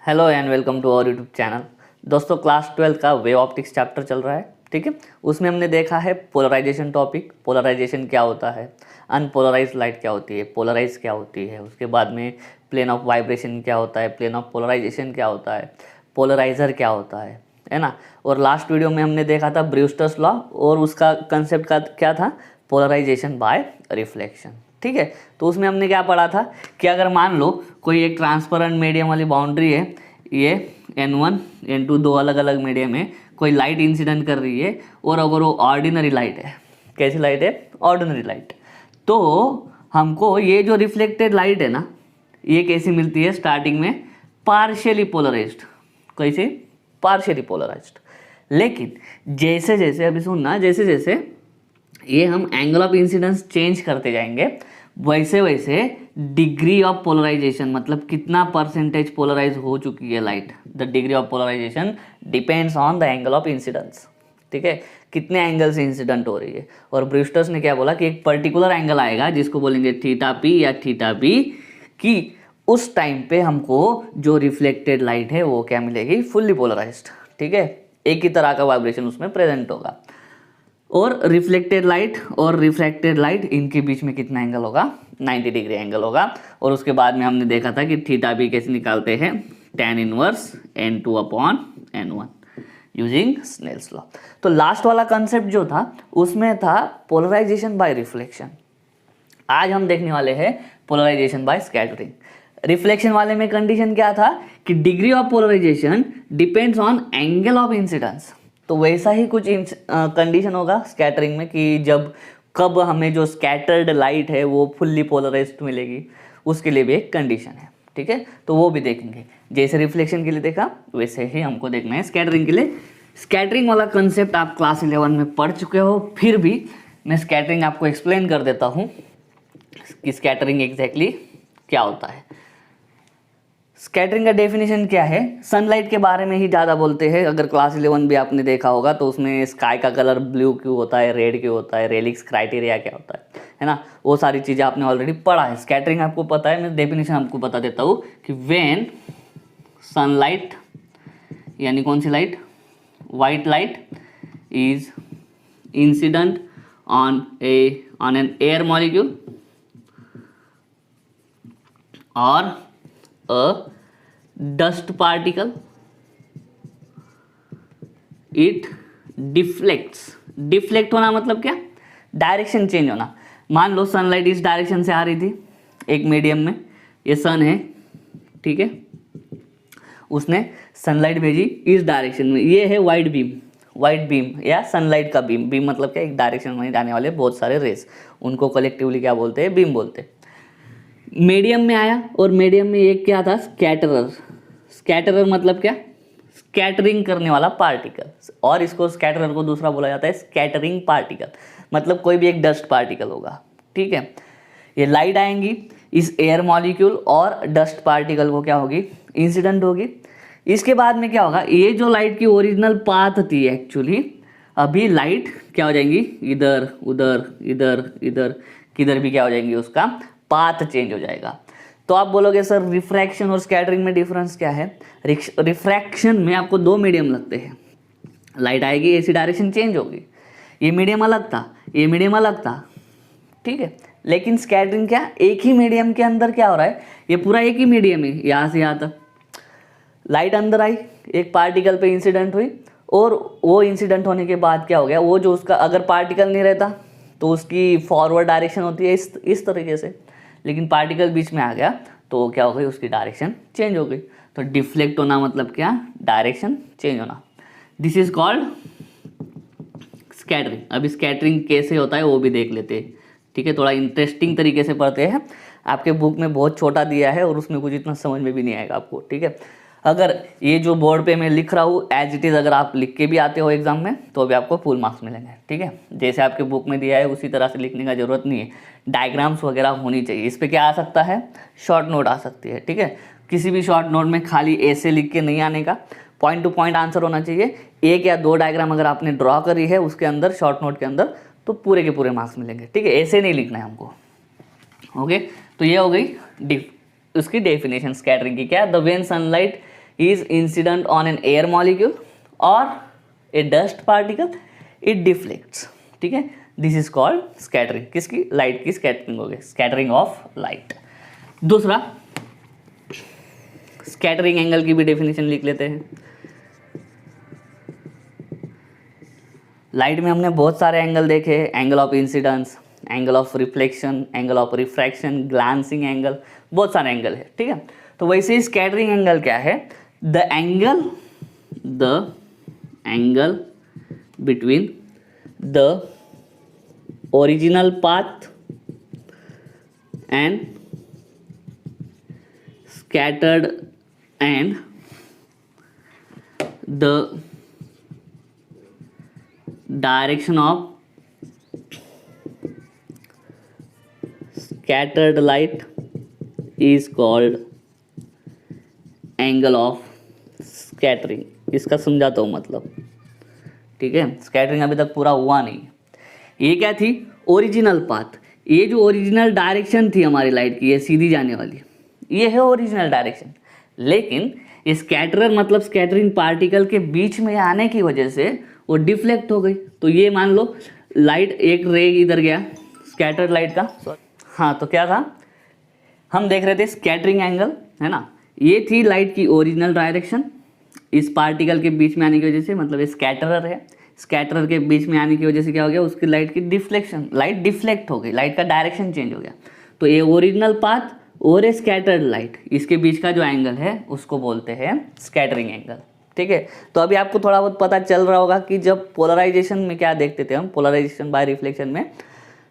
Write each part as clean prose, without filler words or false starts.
Hello and welcome to our YouTube channel. दोस्तों class 12 का wave optics chapter चल रहा है, ठीक है। उसमें हमने देखा है पोलराइजेशन टॉपिक। पोलराइजेशन क्या होता है, अनपोलराइज लाइट क्या होती है, पोलराइज क्या होती है, उसके बाद में प्लेन ऑफ वाइब्रेशन क्या होता है, प्लेन ऑफ पोलराइजेशन क्या होता है, पोलराइजर क्या होता है ना। और लास्ट वीडियो में हमने देखा था ब्रूस्टर्स लॉ और उसका कंसेप्ट का क्या था, पोलराइजेशन बाय रिफ्लेक्शन, ठीक है। तो उसमें हमने क्या पढ़ा था कि अगर मान लो कोई एक ट्रांसपेरेंट मीडियम वाली बाउंड्री है, ये N1 N2 दो अलग अलग मीडियम है, कोई लाइट इंसिडेंट कर रही है और अगर वो ऑर्डिनरी लाइट है, कैसी लाइट है, ऑर्डिनरी लाइट, तो हमको ये जो रिफ्लेक्टेड लाइट है ना, ये कैसी मिलती है, स्टार्टिंग में पार्शियली पोलराइज्ड। कैसे, पार्शियली पोलराइज्ड। लेकिन जैसे जैसे अभी सुनना, जैसे जैसे ये हम एंगल ऑफ इंसिडेंस चेंज करते जाएंगे वैसे वैसे डिग्री ऑफ पोलराइजेशन, मतलब कितना परसेंटेज पोलराइज हो चुकी है light, the degree of polarisation depends on the angle of incidence, ठीक है, कितने एंगल से इंसिडेंट हो रही है। और ब्रूस्टर्स ने क्या बोला कि एक पर्टिकुलर एंगल आएगा जिसको बोलेंगे थीटा पी या थीटा बी, कि उस टाइम पे हमको जो रिफ्लेक्टेड लाइट है वो क्या मिलेगी, फुल्ली पोलराइज्ड, ठीक है, एक ही तरह का वाइब्रेशन उसमें प्रेजेंट होगा। और रिफ्लेक्टेड लाइट और रिफ्रैक्टेड लाइट, इनके बीच में कितना एंगल होगा, 90 डिग्री एंगल होगा। और उसके बाद में हमने देखा था कि थीटा बी कैसे निकालते हैं, tan inverse N2 upon N1 using Snell's law. तो लास्ट वाला कंसेप्ट जो था उसमें था पोलराइजेशन बाय रिफ्लेक्शन। आज हम देखने वाले हैं पोलराइजेशन बाय स्कैटरिंग। रिफ्लेक्शन वाले में कंडीशन क्या था कि degree of polarisation depends on angle of incidence, तो वैसा ही कुछ कंडीशन होगा स्कैटरिंग में कि जब कब हमें जो स्कैटर्ड लाइट है वो फुल्ली पोलराइज्ड मिलेगी, उसके लिए भी एक कंडीशन है, ठीक है। तो वो भी देखेंगे, जैसे रिफ्लेक्शन के लिए देखा वैसे ही हमको देखना है स्कैटरिंग के लिए। स्कैटरिंग वाला कंसेप्ट आप क्लास 11 में पढ़ चुके हो, फिर भी मैं स्कैटरिंग आपको एक्सप्लेन कर देता हूँ कि स्कैटरिंग एग्जैक्टली क्या होता है। स्कैटरिंग का डेफिनेशन क्या है, सनलाइट के बारे में ही ज़्यादा बोलते हैं। अगर क्लास 11 भी आपने देखा होगा तो उसमें स्काई का कलर ब्लू क्यों होता है, रेड क्यों होता है, रेलिक्स क्राइटेरिया क्या होता है ना, वो सारी चीज़ें आपने ऑलरेडी पढ़ा है। स्कैटरिंग आपको पता है, मैं डेफिनेशन आपको बता देता हूँ कि व्हेन सनलाइट, यानी कौन सी light, white light, is incident on an air molecule और a dust particle, it deflects। Deflect होना मतलब क्या, डायरेक्शन चेंज होना। मान लो सनलाइट इस डायरेक्शन से आ रही थी एक मीडियम में, ये सन है, ठीक है, उसने सनलाइट भेजी इस डायरेक्शन में, ये है वाइट बीम, वाइट बीम या सनलाइट का बीम। बीम मतलब क्या, एक डायरेक्शन में जाने वाले बहुत सारे रेस, उनको कलेक्टिवली क्या बोलते हैं, बीम बोलते हैं। मीडियम में आया और मीडियम में एक क्या था, स्कैटरर। स्कैटरर मतलब क्या, स्कैटरिंग करने वाला पार्टिकल, और इसको स्कैटरर को दूसरा बोला जाता है स्कैटरिंग पार्टिकल, मतलब कोई भी एक डस्ट पार्टिकल होगा, ठीक है। ये लाइट आएंगी इस एयर मॉलिक्यूल और डस्ट पार्टिकल को क्या होगी, इंसिडेंट होगी। इसके बाद में क्या होगा, ये जो लाइट की ओरिजिनल पाथ थी एक्चुअली, अभी लाइट क्या हो जाएंगी, इधर उधर इधर इधर, किधर भी क्या हो जाएंगी, उसका पाथ चेंज हो जाएगा। तो आप बोलोगे सर रिफ्रैक्शन और स्कैटरिंग में डिफरेंस क्या है। रिफ्रैक्शन में आपको दो मीडियम लगते हैं, लाइट आएगी ऐसी डायरेक्शन चेंज होगी, ये मीडियम अलग था, ये मीडियम अलग था, ठीक है। लेकिन स्कैटरिंग क्या, एक ही मीडियम के अंदर क्या हो रहा है, ये पूरा एक ही मीडियम है, यहाँ से यहाँ तक लाइट अंदर आई, एक पार्टिकल पे इंसिडेंट हुई, और वो इंसिडेंट होने के बाद क्या हो गया, वो जो उसका अगर पार्टिकल नहीं रहता तो उसकी फॉरवर्ड डायरेक्शन होती है इस तरीके से, लेकिन पार्टिकल बीच में आ गया तो क्या हो गई, उसकी डायरेक्शन चेंज हो गई। तो डिफ्लेक्ट होना मतलब क्या, डायरेक्शन चेंज होना। This is called scattering. अभी स्कैटरिंग कैसे होता है वो भी देख लेते हैं, ठीक है, थोड़ा इंटरेस्टिंग तरीके से पढ़ते हैं। आपके बुक में बहुत छोटा दिया है और उसमें कुछ इतना समझ में भी नहीं आएगा आपको, ठीक है। अगर ये जो बोर्ड पे मैं लिख रहा हूँ एज इट इज़ अगर आप लिख के भी आते हो एग्जाम में तो भी आपको फुल मार्क्स मिलेंगे, ठीक है। जैसे आपके बुक में दिया है उसी तरह से लिखने का जरूरत नहीं है, डायग्राम्स वगैरह होनी चाहिए। इस पर क्या आ सकता है, शॉर्ट नोट आ सकती है, ठीक है। किसी भी शॉर्ट नोट में खाली ऐसे लिख के नहीं आने का, पॉइंट टू पॉइंट आंसर होना चाहिए। एक या दो डायग्राम अगर आपने ड्रॉ करी है उसके अंदर, शॉर्ट नोट के अंदर, तो पूरे के पूरे मार्क्स मिलेंगे, ठीक है। ऐसे नहीं लिखना है हमको, ओके। तो ये हो गई उसकी डेफिनेशन स्कैटरिंग की, क्या, the when sunlight is incident on an air molecule or a dust particle, it deflects. ठीक है, दिस इज कॉल्ड स्कैटरिंग. किसकी? लाइट की स्कैटरिंग हो गई, स्कैटरिंग ऑफ लाइट. दूसरा, स्कैटरिंग एंगल की भी डेफिनेशन लिख लेते हैं. लाइट में हमने बहुत सारे एंगल देखे, angle of incidence, angle of reflection, angle of refraction, glancing angle, बहुत सारे एंगल है. ठीक है, तो वैसे ही स्कैटरिंग एंगल क्या है? The angle between the original path and scattered and the direction of scattered light is called angle of scattering. इसका समझाता हूँ मतलब. ठीक है, स्कैटरिंग अभी तक पूरा हुआ नहीं. ये क्या थी? Original path. ये जो ओरिजिनल डायरेक्शन थी हमारी लाइट की, ये सीधी जाने वाली, ये है ओरिजिनल डायरेक्शन. लेकिन स्कैटरर मतलब स्कैटरिंग पार्टिकल के बीच में आने की वजह से वो डिफ्लेक्ट हो गई. तो ये मान लो लाइट, एक रे इधर गया स्कैटर्ड लाइट का. हाँ, तो क्या था? हम देख रहे थे स्कैटरिंग एंगल, है ना. ये थी लाइट की ओरिजिनल डायरेक्शन. इस पार्टिकल के बीच में आने की वजह से, मतलब ये स्कैटरर है, स्कैटरर के बीच में आने की वजह से क्या हो गया? उसकी लाइट की डिफ्लेक्शन, लाइट डिफ्लेक्ट हो गई, लाइट का डायरेक्शन चेंज हो गया. तो ये ओरिजिनल पाथ और ए स्कैटर्ड लाइट, इसके बीच का जो एंगल है उसको बोलते हैं स्कैटरिंग एंगल. ठीक है, तो अभी आपको थोड़ा बहुत पता चल रहा होगा कि जब पोलराइजेशन में क्या देखते थे हम, पोलराइजेशन बाय रिफ्लेक्शन में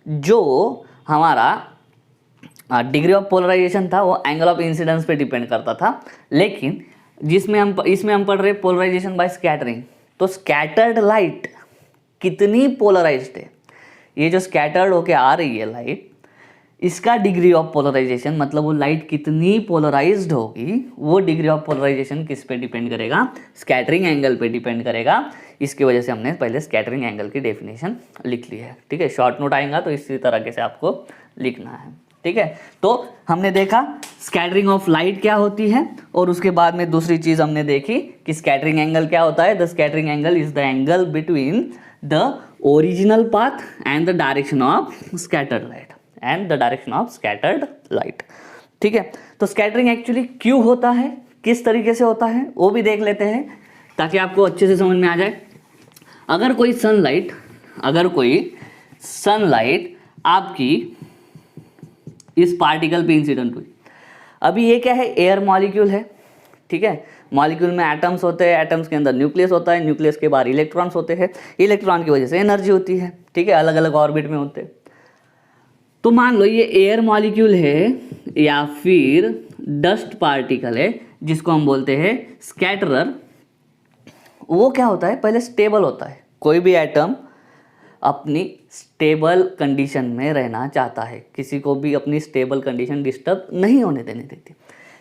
जो हमारा डिग्री ऑफ पोलराइजेशन था वो एंगल ऑफ इंसिडेंस पे डिपेंड करता था. लेकिन इसमें हम पढ़ रहे पोलराइजेशन बाय स्कैटरिंग. तो स्कैटर्ड लाइट कितनी पोलराइज्ड है, ये जो स्कैटर्ड होके आ रही है लाइट, इसका डिग्री ऑफ पोलराइजेशन मतलब वो लाइट कितनी पोलराइज्ड होगी, वो डिग्री ऑफ पोलराइजेशन किस पे डिपेंड करेगा? स्कैटरिंग एंगल पे डिपेंड करेगा. इसकी वजह से हमने पहले स्कैटरिंग एंगल की डेफिनेशन लिख ली है. ठीक है, शॉर्ट नोट आएगा तो इसी तरीके से आपको लिखना है. ठीक है, तो हमने देखा स्कैटरिंग ऑफ लाइट क्या होती है, और उसके बाद में दूसरी चीज़ हमने देखी कि स्कैटरिंग एंगल क्या होता है. The scattering angle is the angle between the original path and the direction of scattered light and the direction of scattered light. ठीक है, तो स्कैटरिंग एक्चुअली क्यों होता है, किस तरीके से होता है, वो भी देख लेते हैं ताकि आपको अच्छे से समझ में आ जाए. अगर कोई सनलाइट आपकी इस पार्टिकल पे इंसिडेंट हुई, अभी ये क्या है? एयर मॉलिक्यूल है. ठीक है, मॉलिक्यूल में एटम्स होते हैं, एटम्स के अंदर न्यूक्लियस होता है, न्यूक्लियस के बाहर इलेक्ट्रॉन्स होते हैं, इलेक्ट्रॉन की वजह से एनर्जी होती है. ठीक है, अलग अलग ऑर्बिट में होते हैं. तो मान लो ये एयर मॉलिक्यूल है या फिर डस्ट पार्टिकल है जिसको हम बोलते हैं स्कैटरर. वो क्या होता है? पहले स्टेबल होता है. कोई भी एटम अपनी स्टेबल कंडीशन में रहना चाहता है, किसी को भी अपनी स्टेबल कंडीशन डिस्टर्ब नहीं होने देने देती.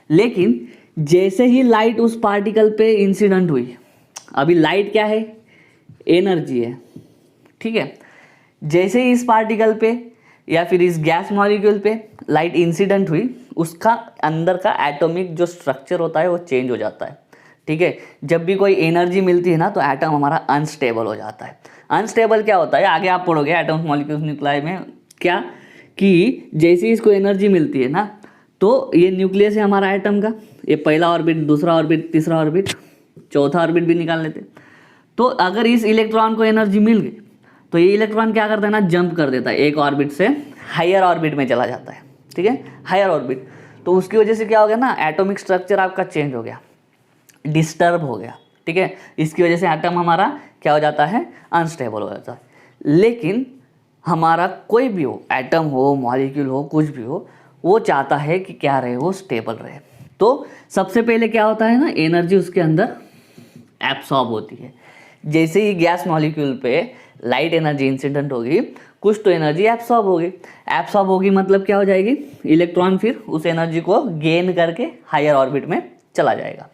लेकिन जैसे ही लाइट उस पार्टिकल पे इंसिडेंट हुई, अभी लाइट क्या है? एनर्जी है. ठीक है, जैसे ही इस पार्टिकल पे या फिर इस गैस मॉलिक्यूल पे लाइट इंसिडेंट हुई, उसका अंदर का एटॉमिक जो स्ट्रक्चर होता है वो चेंज हो जाता है. ठीक है, जब भी कोई एनर्जी मिलती है ना तो एटम हमारा अनस्टेबल हो जाता है. अनस्टेबल क्या होता है? आगे आप पढ़ोगे एटम्स मॉलिक्यूल्स न्यूक्लियाई में क्या, कि जैसे ही इसको एनर्जी मिलती है ना, तो ये न्यूक्लियस है हमारा एटम का, ये पहला ऑर्बिट, दूसरा ऑर्बिट, तीसरा ऑर्बिट, चौथा ऑर्बिट भी निकाल लेते. तो अगर इस इलेक्ट्रॉन को एनर्जी मिल गई तो ये इलेक्ट्रॉन क्या करता है ना, जंप कर देता है, एक ऑर्बिट से हायर ऑर्बिट में चला जाता है. ठीक है, हायर ऑर्बिट. तो उसकी वजह से क्या हो गया ना, एटॉमिक स्ट्रक्चर आपका चेंज हो गया, डिस्टर्ब हो गया. ठीक है, इसकी वजह से एटम हमारा क्या हो जाता है? अनस्टेबल हो जाता है. लेकिन हमारा कोई भी हो, एटम हो, मॉलिक्यूल हो, कुछ भी हो, वो चाहता है कि क्या रहे, वो स्टेबल रहे. तो सबसे पहले क्या होता है ना, एनर्जी उसके अंदर एब्सॉर्ब होती है. जैसे ही गैस मॉलिक्यूल पे लाइट एनर्जी इंसिडेंट होगी, कुछ तो एनर्जी एब्सॉर्ब होगी. एब्सॉर्ब होगी मतलब क्या हो जाएगी? इलेक्ट्रॉन फिर उस एनर्जी को गेन करके हायर ऑर्बिट में चला जाएगा.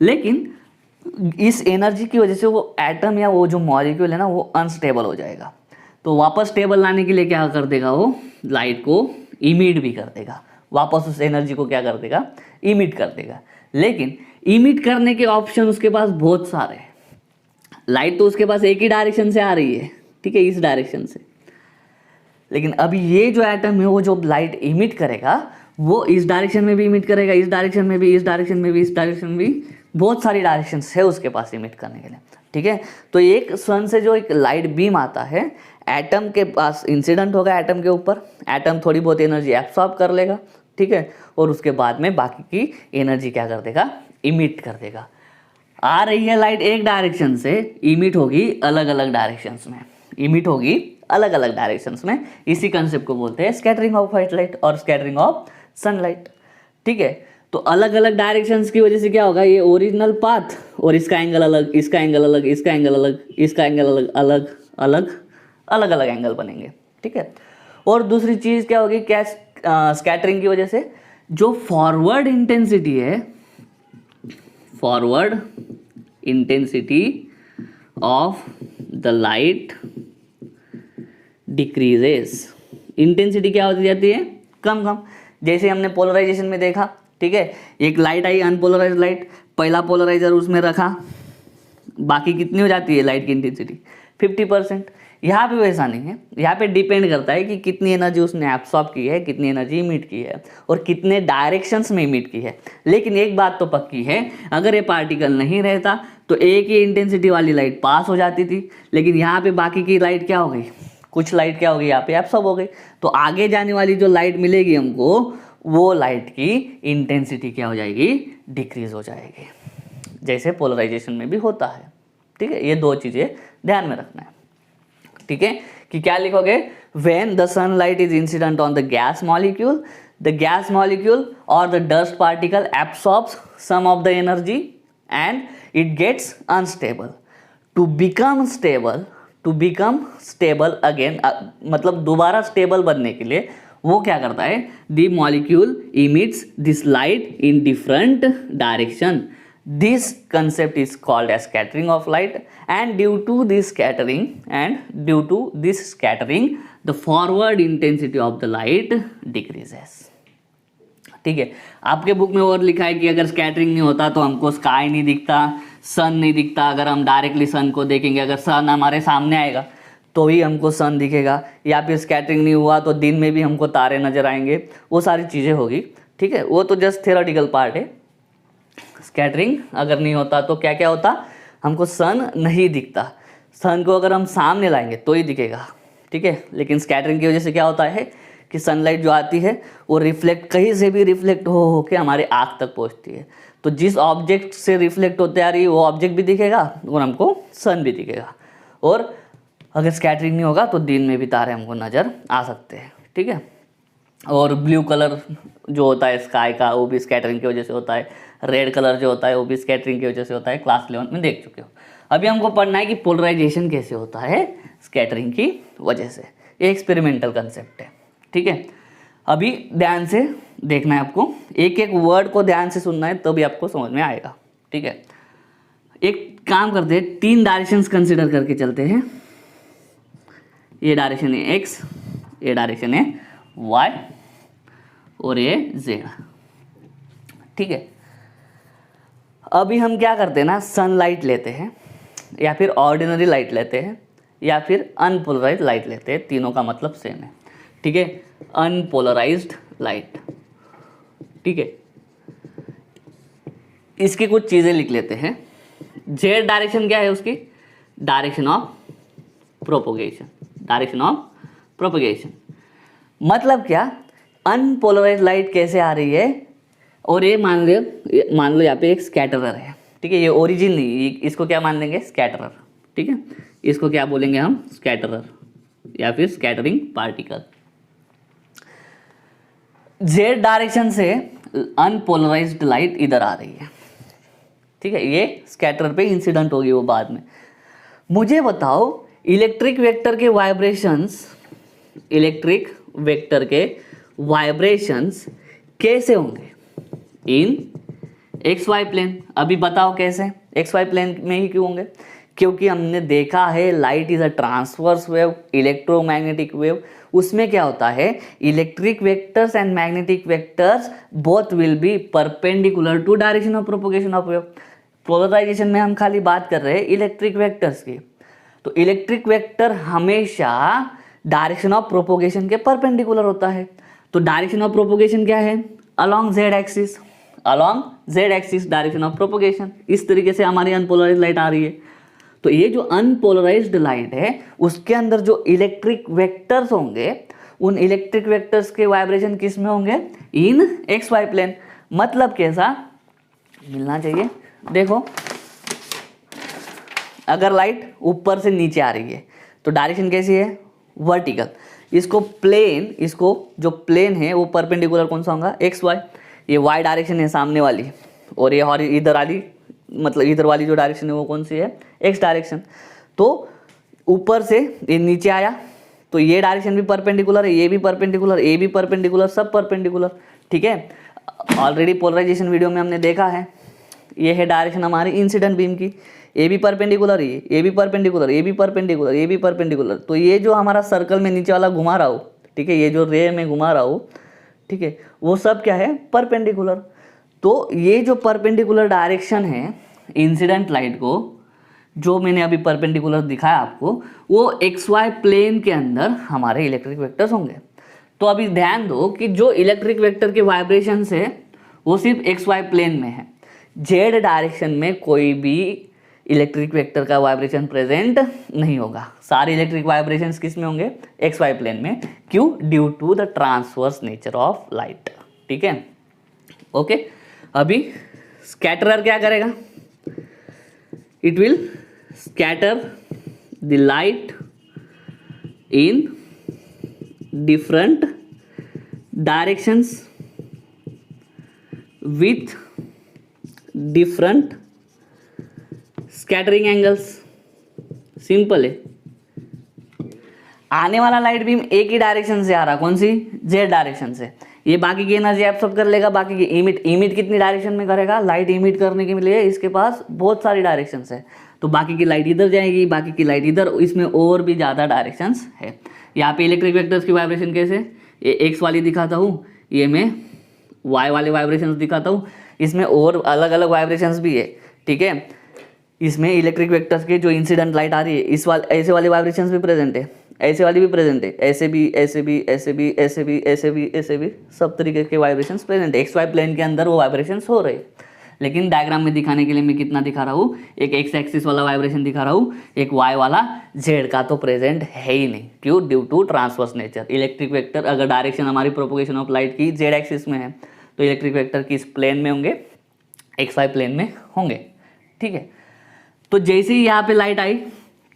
लेकिन इस एनर्जी की वजह से वो एटम या वो जो मॉलिक्यूल है ना, वो अनस्टेबल हो जाएगा. तो वापस स्टेबल लाने के लिए क्या कर देगा? वो लाइट को इमिट भी कर देगा, वापस उस एनर्जी को क्या कर देगा? इमिट कर देगा. लेकिन इमिट करने के ऑप्शन उसके पास बहुत सारे हैं। लाइट तो उसके पास एक ही डायरेक्शन से आ रही है, ठीक है, इस डायरेक्शन से, लेकिन अभी ये जो एटम है वो जो लाइट इमिट करेगा वो इस डायरेक्शन में भी इमिट करेगा, इस डायरेक्शन में भी, इस डायरेक्शन में भी, इस डायरेक्शन में भी, बहुत सारी डायरेक्शन है उसके पास इमिट करने के लिए, ठीक है। तो एक सन से जो एक लाइट बीम आता है, एटम के पास इंसिडेंट होगा, एटम के ऊपर, एटम थोड़ी बहुत एनर्जी एब्सॉर्ब कर लेगा, ठीक है, और उसके बाद में बाकी की एनर्जी क्या कर देगा, इमिट कर देगा। आ रही है लाइट एक डायरेक्शन से, इमिट होगी अलग अलग डायरेक्शंस में, इमिट होगी अलग अलग डायरेक्शंस में। इसी कंसेप्ट को बोलते हैं स्कैटरिंग ऑफ व्हाइट लाइट और स्कैटरिंग ऑफ सनलाइट, ठीक है। तो अलग अलग डायरेक्शंस की वजह से क्या होगा, ये ओरिजिनल पाथ और इसका एंगल अलग, इसका एंगल अलग, इसका एंगल अलग, इसका एंगल अलग, अलग अलग अलग अलग एंगल बनेंगे, ठीक है। और दूसरी चीज़ क्या होगी, क्या स्कैटरिंग की वजह से जो फॉरवर्ड इंटेंसिटी है, forward intensity of the light decreases. Intensity क्या होती जाती है, कम कम। जैसे हमने पोलराइजेशन में देखा, ठीक है, एक लाइट आई अनपोलराइज्ड लाइट, पहला पोलराइजर उसमें रखा, बाकी कितनी हो जाती है लाइट की इंटेंसिटी, 50%। यहाँ पे वैसा नहीं है, यहाँ पे डिपेंड करता है कि कितनी एनर्जी उसने एब्सॉर्ब की है, कितनी एनर्जी इमिट की है और कितने डायरेक्शंस में इमिट की है। लेकिन एक बात तो पक्की है, अगर ये पार्टिकल नहीं रहता तो एक ही इंटेंसिटी वाली लाइट पास हो जाती थी, लेकिन यहाँ पे बाकी की लाइट क्या हो गई, कुछ लाइट क्या हो गई यहाँ पे एब्सॉर्ब हो गई, तो आगे जाने वाली जो लाइट मिलेगी हमको, वो लाइट की इंटेंसिटी क्या हो जाएगी, डिक्रीज हो जाएगी, जैसे पोलराइजेशन में भी होता है, ठीक है। ये दो चीज़ें ध्यान में रखना है, ठीक है, कि क्या लिखोगे, when the sunlight is incident on the gas molecule, the gas molecule और the dust particle absorbs some of the energy and it gets unstable. To become stable again, मतलब दोबारा स्टेबल बनने के लिए वो क्या करता है, the molecule emits this light in different direction. This concept is called as scattering of light, and due to this scattering, the forward intensity of the light decreases, ठीक है। आपके बुक में और लिखा है कि अगर स्कैटरिंग नहीं होता तो हमको स्काई नहीं दिखता, सन नहीं दिखता, अगर हम डायरेक्टली सन को देखेंगे, अगर सन हमारे सामने आएगा तो ही हमको सन दिखेगा, या फिर स्कैटरिंग नहीं हुआ तो दिन में भी हमको तारे नजर आएंगे, वो सारी चीज़ें होगी, ठीक है। वो तो जस्ट थ्योरेटिकल पार्ट है। स्कैटरिंग अगर नहीं होता तो क्या क्या होता, हमको सन नहीं दिखता, सन को अगर हम सामने लाएंगे तो ही दिखेगा, ठीक है। लेकिन स्कैटरिंग की वजह से क्या होता है कि सनलाइट जो आती है वो रिफ्लेक्ट, कहीं से भी रिफ्लेक्ट हो के हमारे आँख तक पहुंचती है, तो जिस ऑब्जेक्ट से रिफ्लेक्ट होते आ रही है वो ऑब्जेक्ट भी दिखेगा और हमको सन भी दिखेगा। और अगर स्कैटरिंग नहीं होगा तो दिन में भी तारे हमको नज़र आ सकते हैं, ठीक है। और ब्लू कलर जो होता है स्काई का, वो भी स्कैटरिंग की वजह से होता है, रेड कलर जो होता है वो भी स्कैटरिंग की वजह से होता है, क्लास 11 में देख चुके हो। अभी हमको पढ़ना है कि पोलराइजेशन कैसे होता है स्कैटरिंग की वजह से, ये एक्सपेरिमेंटल कंसेप्ट है, ठीक है। अभी ध्यान से देखना है आपको, एक एक वर्ड को ध्यान से सुनना है तभी आपको समझ में आएगा, ठीक है। एक काम करते हैं, 3 डायरेक्शंस कंसिडर करके चलते हैं। ये डायरेक्शन है एक्स, ये डायरेक्शन है वाई और ये जेड, ठीक है। अभी हम क्या करते हैं ना, सनलाइट लेते हैं या फिर ऑर्डिनरी लाइट लेते हैं या फिर अनपोलराइज्ड लाइट लेते हैं, तीनों का मतलब सेम है, ठीक है। अनपोलराइज्ड लाइट, ठीक है। इसकी कुछ चीज़ें लिख लेते हैं। जेड डायरेक्शन क्या है उसकी, direction of propagation, direction of propagation मतलब क्या, अनपोलराइज्ड लाइट कैसे आ रही है, और ये मान लो यहाँ पे एक स्कैटरर है, ठीक है। ये ओरिजिन नहीं, इसको क्या मान लेंगे, स्कैटरर, ठीक है। इसको क्या बोलेंगे हम, स्कैटरर या फिर स्कैटरिंग पार्टिकल। जेड डायरेक्शन से अनपोलराइज्ड लाइट इधर आ रही है, ठीक है। ये स्कैटरर पे इंसिडेंट होगी वो बाद में। मुझे बताओ इलेक्ट्रिक वेक्टर के वाइब्रेशंस कैसे होंगे इन एक्स वाई प्लेन। अभी बताओ कैसे, एक्स वाई प्लेन में ही क्यों होंगे, क्योंकि हमने देखा है light is a transverse wave, electromagnetic wave. उसमें क्या होता है, electric vectors and magnetic vectors both will be perpendicular to direction of propagation of wave. Polarisation में हम खाली बात कर रहे हैं इलेक्ट्रिक वेक्टर्स की, तो इलेक्ट्रिक वेक्टर हमेशा डायरेक्शन ऑफ प्रोपोगेशन के परपेंडिकुलर होता है। तो डायरेक्शन ऑफ प्रोपोगेशन क्या है, along Z axis, along Z axis direction of propagation. इस तरीके से हमारी अनपोलराइज्ड लाइट आ रही है। तो ये जो अनपोलराइज्ड लाइट है उसके अंदर जो इलेक्ट्रिक वेक्टर्स होंगे, उन इलेक्ट्रिक वेक्टर्स के वाइब्रेशन किस में होंगे, इन एक्स वाई प्लेन। मतलब कैसा मिलना चाहिए, देखो अगर लाइट ऊपर से नीचे आ रही है तो डायरेक्शन कैसी है, वर्टिकल। इसको प्लेन, इसको जो प्लेन है वो परपेंडिकुलर कौन सा होगा, एक्स वाई। ये वाई डायरेक्शन है सामने वाली, और ये और इधर वाली, मतलब इधर वाली जो डायरेक्शन है वो कौन सी है, एक्स डायरेक्शन। तो ऊपर से ये नीचे आया तो ये डायरेक्शन भी परपेंडिकुलर है, ये भी परपेंडिकुलर, ये भी परपेंडिकुलर, सब परपेंडिकुलर। ठीक है, ऑलरेडी पोलराइजेशन वीडियो में हमने देखा है। ये है डायरेक्शन हमारी इंसिडेंट बीम की, ये भी परपेंडिकुलर है, ये भी परपेंडिकुलर, ये भी परपेंडिकुलर, ये भी परपेंडिकुलर। तो ये जो हमारा सर्कल में नीचे वाला घुमा रहा हो, ठीक है, ये जो रे में घुमा रहा हो, ठीक है, वो सब क्या है, परपेंडिकुलर। तो ये जो परपेंडिकुलर डायरेक्शन है इंसिडेंट लाइट को, जो मैंने अभी परपेंडिकुलर दिखाया आपको, वो एक्स वाई प्लेन के अंदर हमारे इलेक्ट्रिक वेक्टर्स होंगे। तो अभी ध्यान दो कि जो इलेक्ट्रिक वेक्टर के वाइब्रेशन है वो सिर्फ एक्स वाई प्लेन में है, जेड डायरेक्शन में कोई भी इलेक्ट्रिक वेक्टर का वाइब्रेशन प्रेजेंट नहीं होगा। सारे इलेक्ट्रिक वाइब्रेशंस किस में होंगे, एक्स वाई प्लेन में। क्यों, due to the transverse nature of light. ठीक है, ओके। अभी स्कैटरर क्या करेगा, it will scatter the light in different directions with different scattering angles. Simple है, आने वाला लाइट बीम एक ही डायरेक्शन से आ रहा, कौन सी, जेड डायरेक्शन से। ये बाकी की एनर्जी एब्सॉर्ब कर लेगा, बाकी की इमिट कितनी डायरेक्शन में करेगा, लाइट इमिट करने के लिए इसके पास बहुत सारी डायरेक्शन है। तो बाकी की लाइट इधर जाएगी, बाकी की लाइट इधर, इसमें और भी ज़्यादा डायरेक्शंस है। यहाँ पे इलेक्ट्रिक वेक्टर्स की वाइब्रेशन कैसे, ये एक्स वाली दिखाता हूँ, ये मैं वाई वाले वाइब्रेशंस दिखाता हूँ। इसमें और अलग अलग वाइब्रेशंस भी है। ठीक है, इसमें इलेक्ट्रिक वेक्टर्स के जो इंसिडेंट लाइट आ रही है, इस वाले ऐसे वाले वाइब्रेशंस भी प्रेजेंट है, ऐसे वाली भी प्रेजेंट है, ऐसे भी, ऐसे भी, ऐसे भी, ऐसे भी, ऐसे भी, ऐसे भी, सब तरीके के वाइब्रेशंस प्रेजेंट है। एक्स वाई प्लेन के अंदर वो वाइब्रेशंस हो रहे हैं। लेकिन डायग्राम में दिखाने के लिए मैं कितना दिखा रहा हूँ, एक एक्स एक्सिस वाला वाइब्रेशन दिखा रहा हूँ, एक वाई वाला, जेड का तो प्रेजेंट है ही नहीं। क्यों, due to transverse nature. Electric vector अगर डायरेक्शन हमारी प्रोपोगेशन ऑफ लाइट की जेड एक्सिस में है, तो इलेक्ट्रिक वेक्टर किस प्लेन में होंगे, एक्स वाई प्लेन में होंगे। ठीक है, तो जैसे ही यहाँ पे लाइट आई,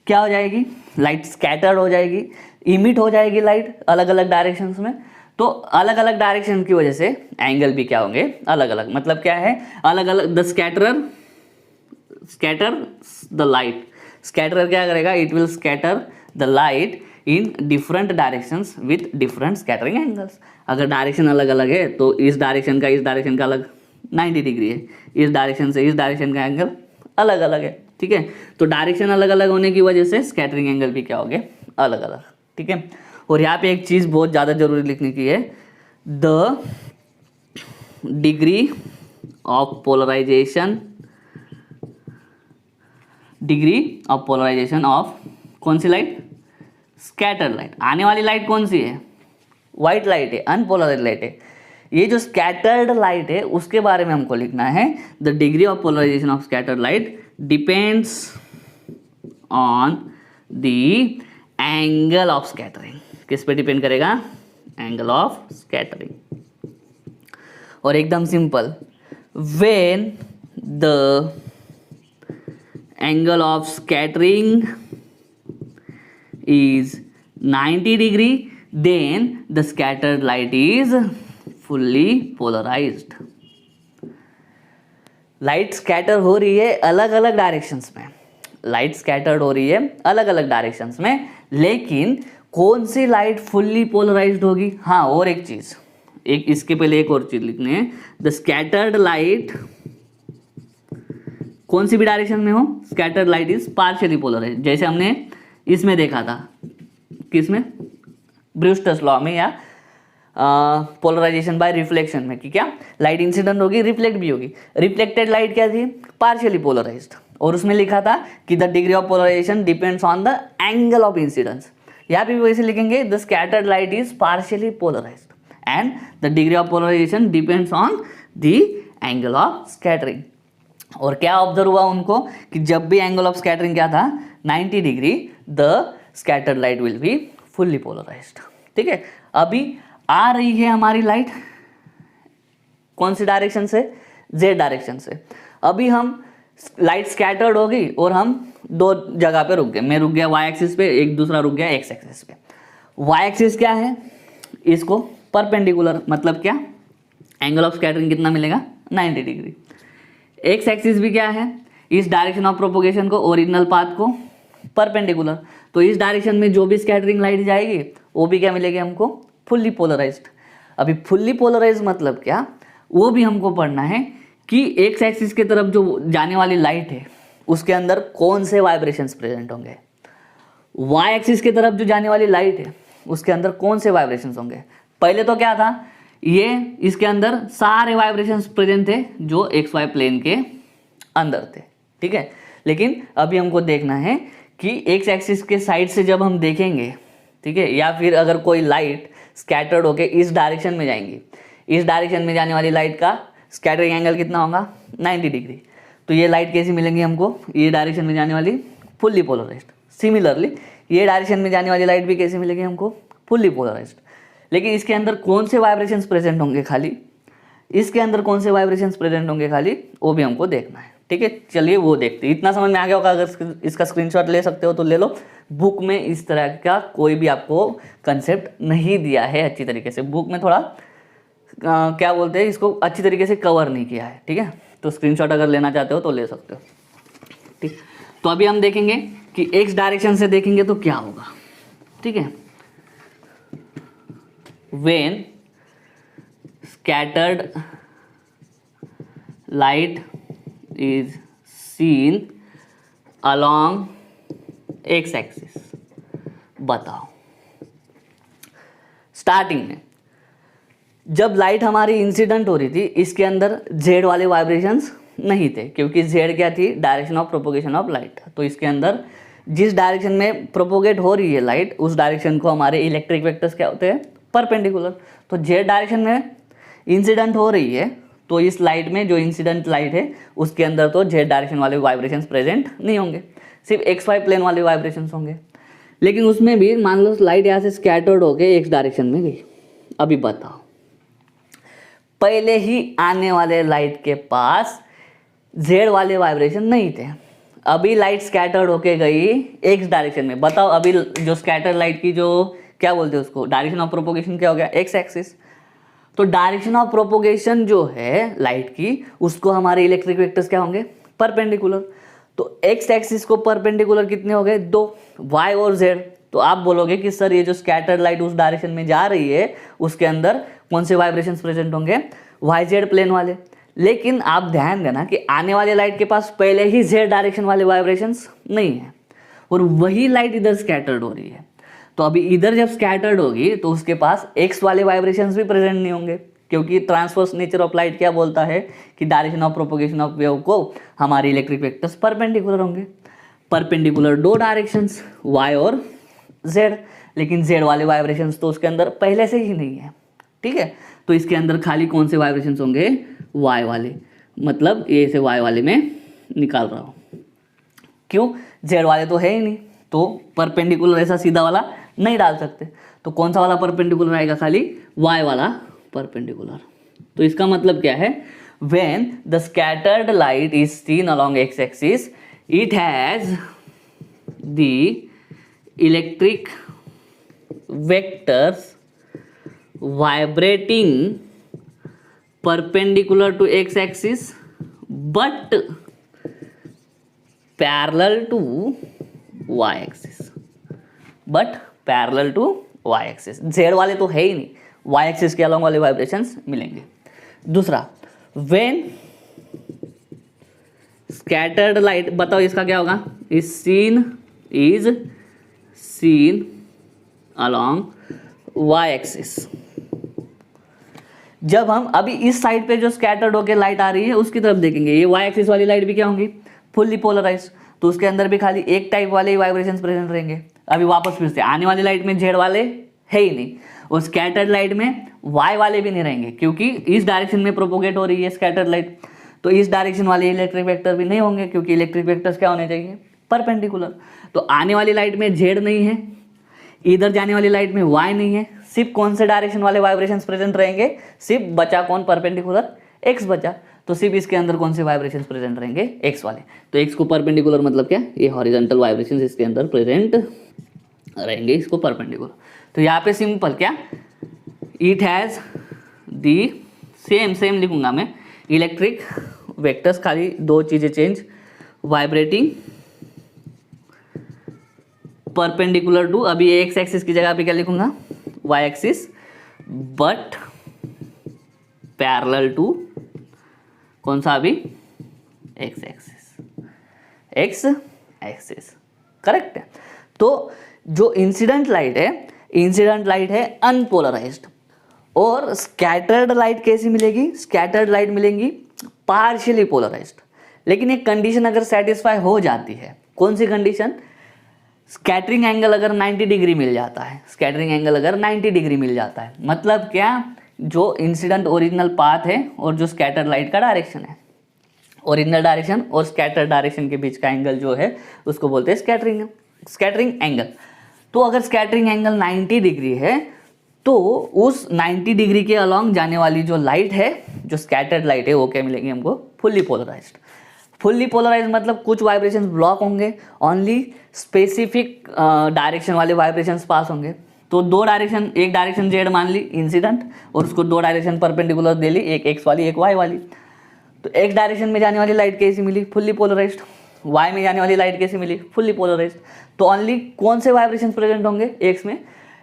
क्या हो जाएगी, लाइट स्कैटर्ड हो जाएगी, इमिट हो जाएगी लाइट अलग अलग डायरेक्शंस में। तो अलग अलग डायरेक्शन की वजह से एंगल भी क्या होंगे, अलग अलग। मतलब क्या है, अलग अलग, द स्कैटर द लाइट। स्कैटरर क्या करेगा, it will scatter the light in different directions with different scattering angles. अगर डायरेक्शन अलग अलग है तो इस डायरेक्शन का इस डायरेक्शन का अलग 90 डिग्री है, इस डायरेक्शन से इस डायरेक्शन का एंगल अलग अलग है। ठीक है, तो डायरेक्शन अलग अलग होने की वजह से स्कैटरिंग एंगल भी क्या हो गए, अलग अलग। ठीक है, और यहाँ पे एक चीज़ बहुत ज़्यादा जरूरी लिखने की है, the degree of polarisation, degree of polarisation of कौन सी लाइट, स्कैटर लाइट। आने वाली लाइट कौन सी है, वाइट लाइट है, अनपोलराइज्ड लाइट है। ये जो स्कैटर्ड लाइट है उसके बारे में हमको लिखना है, the degree of polarisation of scattered light depends on the angle of scattering. किस पे डिपेंड करेगा, एंगल ऑफ स्कैटरिंग। और एकदम सिंपल, when the angle of scattering is 90 degree, then the scattered light is fully polarized. Light scatter हो रही है अलग अलग डायरेक्शंस में, लाइट स्कैटर्ड हो रही है अलग अलग डायरेक्शंस में, लेकिन कौन सी लाइट फुल्ली पोलराइज्ड होगी। हाँ, और एक चीज, एक इसके पहले एक और चीज लिखनी है, द स्कैटर्ड लाइट कौन सी भी डायरेक्शन में हो, scattered light is partially polarise, जैसे हमने इसमें देखा था, किसमें, ब्रूस्टर्स लॉ में, या पोलराइजेशन बाय रिफ्लेक्शन में, कि क्या लाइट इंसिडेंट होगी, रिफ्लेक्ट भी होगी। रिफ्लेक्टेड लाइट क्या थी, पार्शियली पोलराइज्ड, और उसमें लिखा था कि the degree of polarisation depends on the angle of incidence. यहाँ पे भी वैसे लिखेंगे, the scattered light is partially polarised and the degree of polarisation depends on the angle of scattering. और क्या ऑब्जर्व हुआ उनको कि जब भी एंगल ऑफ स्कैटरिंग क्या था 90 degree, the scattered light will be fully polarised. ठीक है, अभी आ रही है हमारी लाइट कौन सी डायरेक्शन से, जेड डायरेक्शन से। अभी हम लाइट स्कैटर्ड हो गई और हम दो जगह पे रुक गए, मैं रुक गया वाई एक्सिस पे, एक दूसरा रुक गया एक्स एक्सिस पे। वाई एक्सिस क्या है, इसको परपेंडिकुलर, मतलब क्या, एंगल ऑफ स्कैटरिंग कितना मिलेगा 90 डिग्री। एक्स एक्सिस भी क्या है, इस डायरेक्शन ऑफ प्रोपोगेशन को, ओरिजिनल पाथ को परपेंडिकुलर, तो इस डायरेक्शन में जो भी स्कैटरिंग लाइट जाएगी वो भी क्या मिलेगी हमको, फुल्ली पोलराइज्ड। अभी फुल्ली पोलराइज्ड मतलब क्या, वो भी हमको पढ़ना है कि एक्स एक्सिस की तरफ जो जाने वाली लाइट है उसके अंदर कौन से वाइब्रेशंस प्रेजेंट होंगे, वाई एक्सिस की तरफ जो जाने वाली लाइट है उसके अंदर कौन से वाइब्रेशंस होंगे। पहले तो क्या था, ये इसके अंदर सारे वाइब्रेशंस प्रेजेंट थे जो एक्स वाई प्लेन के अंदर थे। ठीक है, लेकिन अभी हमको देखना है कि एक्स एक्सिस के साइड से जब हम देखेंगे, ठीक है, या फिर अगर कोई लाइट स्कैटर्ड होके इस डायरेक्शन में जाएंगी, इस डायरेक्शन में जाने वाली लाइट का स्कैटरिंग एंगल कितना होगा 90 डिग्री, तो ये लाइट कैसी मिलेंगी हमको, ये डायरेक्शन में जाने वाली फुल्ली पोलराइज्ड। सिमिलरली ये डायरेक्शन में जाने वाली लाइट भी कैसी मिलेगी हमको, फुल्ली पोलराइज्ड। लेकिन इसके अंदर कौन से वाइब्रेशंस प्रेजेंट होंगे खाली, इसके अंदर कौन से वाइब्रेशंस प्रेजेंट होंगे खाली, वो भी हमको देखना है। ठीक है, चलिए वो देखते हैं। इतना समझ में आ गया होगा, अगर इसका स्क्रीनशॉट ले सकते हो तो ले लो। बुक में इस तरह का कोई भी आपको कंसेप्ट नहीं दिया है अच्छी तरीके से, बुक में थोड़ा क्या बोलते हैं इसको, अच्छी तरीके से कवर नहीं किया है। ठीक है, तो स्क्रीनशॉट अगर लेना चाहते हो तो ले सकते हो। ठीक, तो अभी हम देखेंगे कि एक्स डायरेक्शन से देखेंगे तो क्या होगा। ठीक है, when scattered light is seen along x axis, बताओ स्टार्टिंग में जब लाइट हमारी इंसिडेंट हो रही थी इसके अंदर जेड वाले वाइब्रेशंस नहीं थे, क्योंकि जेड क्या थी, direction of propagation of light. तो इसके अंदर जिस डायरेक्शन में प्रोपोगेट हो रही है लाइट, उस डायरेक्शन को हमारे इलेक्ट्रिक वेक्टर्स क्या होते हैं, परपेंडिकुलर। तो जेड डायरेक्शन में इंसिडेंट हो रही है, तो इस लाइट में जो इंसिडेंट लाइट है उसके अंदर तो जेड डायरेक्शन वाले वाइब्रेशंस प्रेजेंट नहीं होंगे, सिर्फ एक्स वाई प्लेन वाले वाइब्रेशंस होंगे। लेकिन उसमें भी मान लो लाइट यहाँ से स्कैटर्ड होकर एक्स डायरेक्शन में गई। अभी बताओ, पहले ही आने वाले लाइट के पास जेड वाले वाइब्रेशन नहीं थे, अभी लाइट स्कैटर्ड होके गई एक्स डायरेक्शन में। बताओ अभी जो स्कैटर लाइट की जो क्या बोलते हैं उसको, डायरेक्शन ऑफ प्रोपोगेशन क्या हो गया, एक्स एक्सिस। तो डायरेक्शन ऑफ प्रोपोगेशन जो है लाइट की, उसको हमारे इलेक्ट्रिक वेक्टर्स क्या होंगे, परपेंडिकुलर। तो एक्स एक्सिस को परपेंडिकुलर कितने हो गए, 2, वाई और जेड। तो आप बोलोगे कि सर ये जो स्कैटर्ड लाइट उस डायरेक्शन में जा रही है उसके अंदर कौन से वाइब्रेशंस प्रेजेंट होंगे, वाई जेड प्लेन वाले। लेकिन आप ध्यान देना कि आने वाले लाइट के पास पहले ही जेड डायरेक्शन वाले वाइब्रेशंस नहीं है, और वही लाइट इधर स्कैटर्ड हो रही है। तो अभी इधर जब स्कैटर्ड होगी तो उसके पास एक्स वाले वाइब्रेशंस भी प्रेजेंट नहीं होंगे, क्योंकि ट्रांसवर्स नेचर ऑफ लाइट क्या बोलता है कि direction of propagation of wave को हमारे इलेक्ट्रिक वेक्टर्स परपेंडिकुलर होंगे। परपेंडिकुलर दो डायरेक्शंस वाई और जेड, लेकिन जेड वाले वाइब्रेशंस तो उसके अंदर पहले से ही नहीं है। ठीक है, तो इसके अंदर खाली कौन से वाइब्रेशंस होंगे, वाई वाले। मतलब ए से वाई वाले में निकाल रहा हूँ, क्यों, जेड वाले तो है ही नहीं, तो परपेंडिकुलर ऐसा सीधा वाला नहीं डाल सकते। तो कौन सा वाला परपेंडिकुलर आएगा, खाली वाई वाला परपेंडिकुलर। तो इसका मतलब क्या है, when the scattered light is seen along x axis it has the electric vectors vibrating perpendicular to x axis but parallel to y axis, but parallel to y axis। z वाले तो है ही नहीं, y axis के along वाले vibrations मिलेंगे। दूसरा, when scattered light, बताओ इसका क्या होगा, is seen along y axis. जब हम अभी इस साइड पे जो स्कैटर्ड होकर लाइट आ रही है उसकी तरफ देखेंगे, ये y एक्सिस वाली लाइट भी क्या होंगी, फुल्ली पोलराइज्ड, तो उसके अंदर भी खाली एक टाइप वाले ही वाइब्रेशंस प्रेजेंट रहेंगे। अभी वापस फिर से आने वाली लाइट में z वाले है ही नहीं, और स्कैटर्ड लाइट में y वाले भी नहीं रहेंगे, क्योंकि इस डायरेक्शन में प्रोपोगेट हो रही है स्कैटर्ड लाइट, तो इस डायरेक्शन वाले इलेक्ट्रिक वेक्टर भी नहीं होंगे, क्योंकि इलेक्ट्रिक वेक्टर्स क्या होने चाहिए, परपेंडिकुलर। तो आने वाली लाइट में z नहीं है, इधर जाने वाली लाइट में y नहीं है, सिर्फ कौन से डायरेक्शन वाले वाइब्रेशंस प्रेजेंट रहेंगे, सिर्फ बचा कौन, परपेंडिकुलर x बचा, तो सिर्फ इसके अंदर कौन से वाइब्रेशंस प्रेजेंट रहेंगे, x वाले। तो x को परपेंडिकुलर मतलब क्या, ये हॉरिजॉन्टल वाइब्रेशंस इसके अंदर प्रेजेंट रहेंगे, इसको परपेंडिकुलर। तो यहाँ पे सिंपल क्या, इट हैज दी सेम लिखूंगा मैं, इलेक्ट्रिक वेक्टर्स, खाली दो चीजें चेंज, वाइब्रेटिंग परपेंडिकुलर टू, अभी एक्स एक्सिस की जगह पे क्या लिखूंगा, Y axis, but parallel to कौन सा, अभी एक्स एक्सिस, करेक्ट है। तो जो इंसिडेंट लाइट है अनपोलराइज्ड, और स्कैटर्ड लाइट कैसी मिलेगी, स्कैटर्ड लाइट मिलेंगी पार्शियली पोलराइज्ड। लेकिन एक कंडीशन अगर सेटिस्फाई हो जाती है, कौन सी कंडीशन, स्कैटरिंग एंगल अगर 90 डिग्री मिल जाता है, स्कैटरिंग एंगल अगर 90 डिग्री मिल जाता है, मतलब क्या, जो इंसिडेंट ओरिजिनल पाथ है और जो स्कैटर्ड लाइट का डायरेक्शन है, ओरिजिनल डायरेक्शन और स्कैटर्ड डायरेक्शन के बीच का एंगल जो है उसको बोलते हैं स्कैटरिंग एंगल। तो अगर स्कैटरिंग एंगल 90 डिग्री है, तो उस 90 डिग्री के अलॉन्ग जाने वाली जो लाइट है, जो स्कैटर्ड लाइट है, वो क्या मिलेंगी हमको, फुल्ली पोलराइज्ड मतलब कुछ वाइब्रेशंस ब्लॉक होंगे, ओनली स्पेसिफिक डायरेक्शन वाले वाइब्रेशंस पास होंगे। तो दो डायरेक्शन, एक डायरेक्शन जेड मान ली इंसिडेंट, और उसको दो डायरेक्शन परपेंडिकुलर दे ली, एक एक्स वाली एक वाई वाली। तो एक डायरेक्शन में जाने वाली लाइट कैसी मिली, फुल्ली पोलराइज्ड, वाई में जाने वाली लाइट कैसी मिली, फुल्ली पोलराइज्ड। तो ओनली कौन से वाइब्रेशंस प्रेजेंट होंगे एक्स में,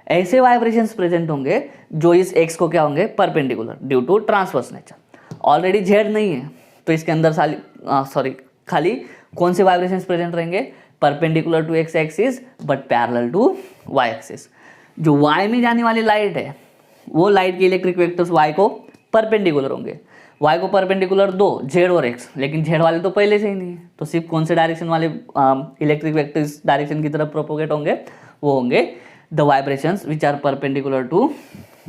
ऐसे वाइब्रेशंस प्रेजेंट होंगे जो इस एक्स को क्या होंगे, perpendicular, due to transverse nature. Already Z नहीं है, तो इसके अंदर खाली कौन से वाइब्रेशंस प्रेजेंट रहेंगे, perpendicular to X axis but parallel to Y axis. जो वाई में जाने वाली लाइट है, वो लाइट के इलेक्ट्रिक वेक्टर्स वाई को परपेंडिकुलर होंगे, वाई को परपेंडिकुलर दो, जेड और एक्स, लेकिन जेड वाले तो पहले से ही नहीं है, तो सिर्फ कौन से डायरेक्शन वाले इलेक्ट्रिक वेक्टर्स डायरेक्शन की तरफ प्रोपोगेट होंगे, वो होंगे the vibrations which are perpendicular to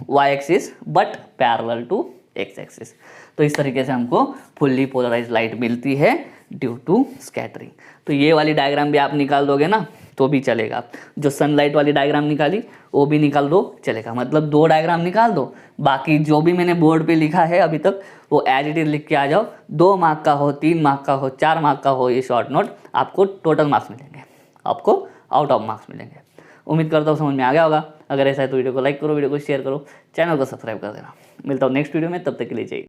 Y axis but parallel to X axis. तो इस तरीके से हमको फुल्ली पोलराइज्ड लाइट मिलती है ड्यू टू स्कैटरिंग। तो ये वाली डायग्राम भी आप निकाल दोगे ना तो भी चलेगा, जो सनलाइट वाली डायग्राम निकाली वो भी निकाल दो चलेगा, मतलब दो डायग्राम निकाल दो, बाकी जो भी मैंने बोर्ड पे लिखा है अभी तक वो एज इट इज लिख के आ जाओ। 2 मार्क का हो, 3 मार्क का हो, 4 मार्क का हो, ये शॉर्ट नोट आपको टोटल मार्क्स मिलेंगे, आपको आउट ऑफ मार्क्स मिलेंगे। उम्मीद करता हूँ समझ में आ गया होगा। अगर ऐसा है तो वीडियो को लाइक करो, वीडियो को शेयर करो, चैनल को सब्सक्राइब कर देना। मिलता हूँ नेक्स्ट वीडियो में, तब तक के लिए चाहिए।